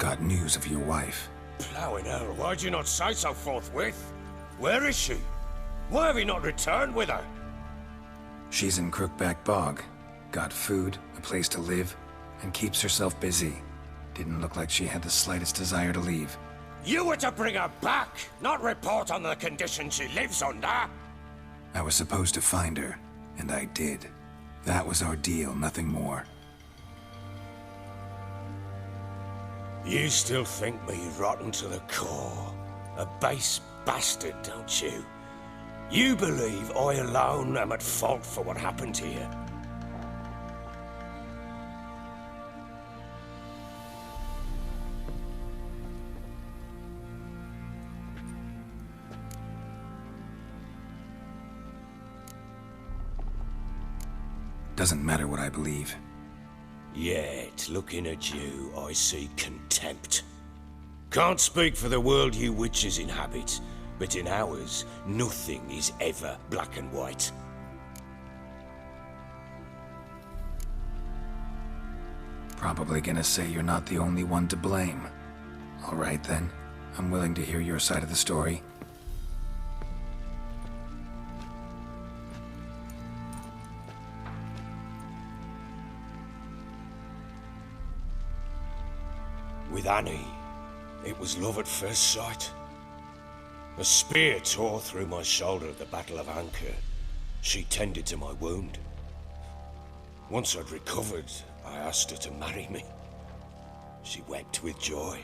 got news of your wife. Plowing hell, why'd you not say so forthwith? Where is she? Why have you not returned with her? She's in Crookback Bog. Got food, a place to live, and keeps herself busy. Didn't look like she had the slightest desire to leave. You were to bring her back, not report on the condition she lives under. I was supposed to find her, and I did. That was our deal, nothing more. You still think me rotten to the core. A base bastard, don't you? You believe I alone am at fault for what happened here. Doesn't matter what I believe. Yet, looking at you, I see contempt. Can't speak for the world you witches inhabit, but in ours, nothing is ever black and white. Probably gonna say you're not the only one to blame. All right then, I'm willing to hear your side of the story. With Annie, it was love at first sight. A spear tore through my shoulder at the Battle of Anchor. She tended to my wound. Once I'd recovered, I asked her to marry me. She wept with joy.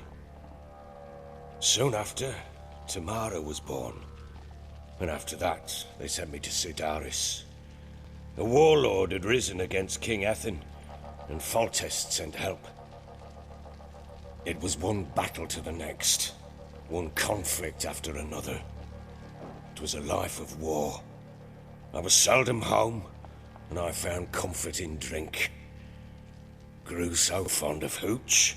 Soon after, Tamara was born. And after that, they sent me to Cidaris. A warlord had risen against King Ethan, and Foltest sent help. It was one battle to the next, one conflict after another. It was a life of war. I was seldom home, and I found comfort in drink. Grew so fond of hooch,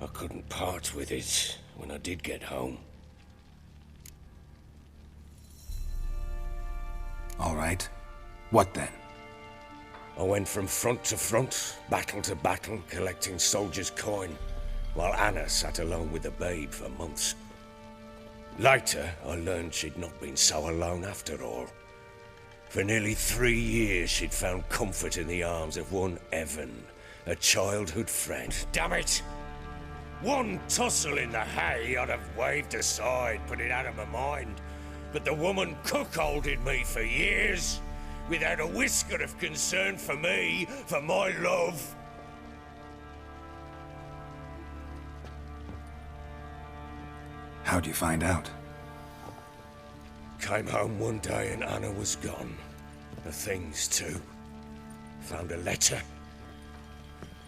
I couldn't part with it when I did get home. All right. What then? I went from front to front, battle to battle, collecting soldiers' coin, while Anna sat alone with the babe for months. Later, I learned she'd not been so alone after all. For nearly 3 years, she'd found comfort in the arms of one Evan, a childhood friend. Damn it! One tussle in the hay I'd have waved aside, put it out of my mind. But the woman cuckolded me for years, without a whisker of concern for me, for my love. How'd you find out? Came home one day and Anna was gone. The things too. Found a letter.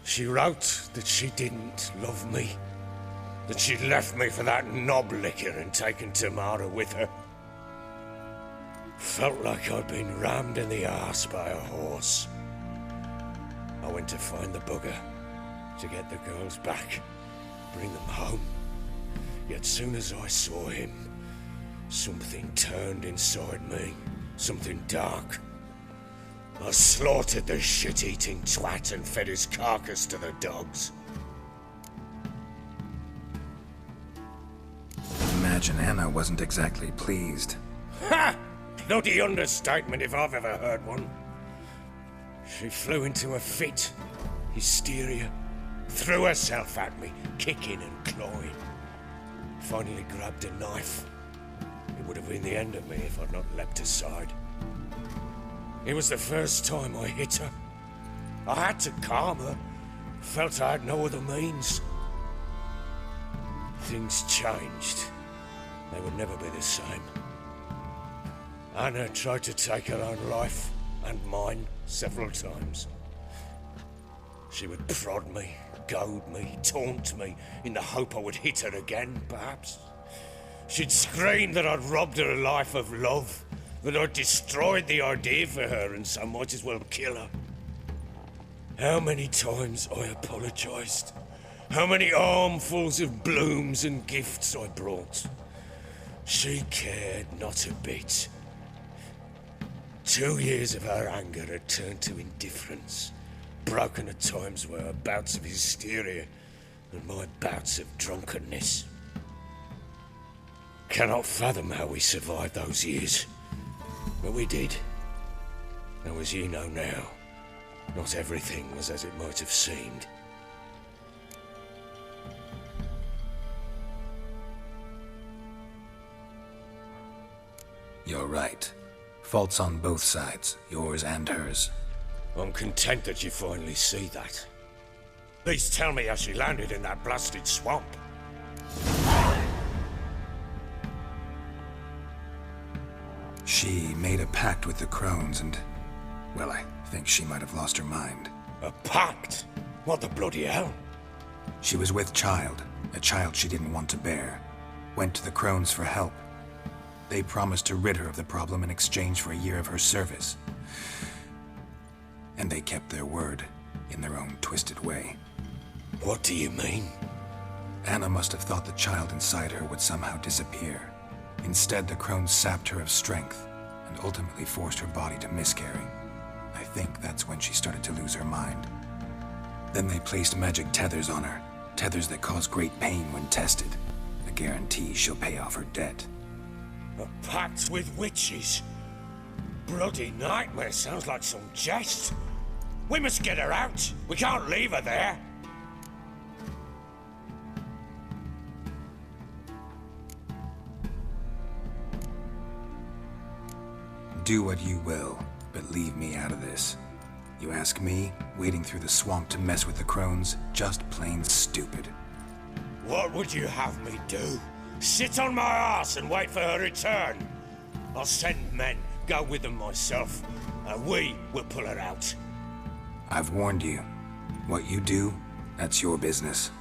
She wrote that she didn't love me. That she'd left me for that knob licker and taken Tamara with her. Felt like I'd been rammed in the arse by a horse. I went to find the bugger, to get the girls back, bring them home. Yet soon as I saw him, something turned inside me, something dark. I slaughtered the shit-eating twat and fed his carcass to the dogs. Imagine Anna wasn't exactly pleased. Ha! Bloody understatement if I've ever heard one. She flew into a fit, hysteria, threw herself at me, kicking and clawing. Finally grabbed a knife. It would have been the end of me if I'd not leapt aside. It was the first time I hit her. I had to calm her. Felt I had no other means. Things changed. They would never be the same. Anna tried to take her own life, and mine, several times. She would prod me, goad me, taunt me, in the hope I would hit her again, perhaps. She'd scream that I'd robbed her life of love, that I'd destroyed the idea for her and so might as well kill her. How many times I apologized. How many armfuls of blooms and gifts I brought. She cared not a bit. 2 years of her anger had turned to indifference. Broken at times were her bouts of hysteria, and my bouts of drunkenness. Cannot fathom how we survived those years, but we did. Though as ye know now, not everything was as it might have seemed. You're right. Faults on both sides, yours and hers. I'm content that you finally see that. Please tell me how she landed in that blasted swamp. She made a pact with the crones and... well, I think she might have lost her mind. A pact? What the bloody hell? She was with child, a child she didn't want to bear. Went to the crones for help. They promised to rid her of the problem in exchange for a year of her service. And they kept their word, in their own twisted way. What do you mean? Anna must have thought the child inside her would somehow disappear. Instead, the crones sapped her of strength, and ultimately forced her body to miscarry. I think that's when she started to lose her mind. Then they placed magic tethers on her, tethers that cause great pain when tested. A guarantee she'll pay off her debt. A pact with witches? Bloody nightmare, sounds like some jest. We must get her out. We can't leave her there. Do what you will, but leave me out of this. You ask me, wading through the swamp to mess with the crones, just plain stupid. What would you have me do? Sit on my ass and wait for her return? I'll send men, go with them myself, and we will pull her out. I've warned you. What you do, that's your business.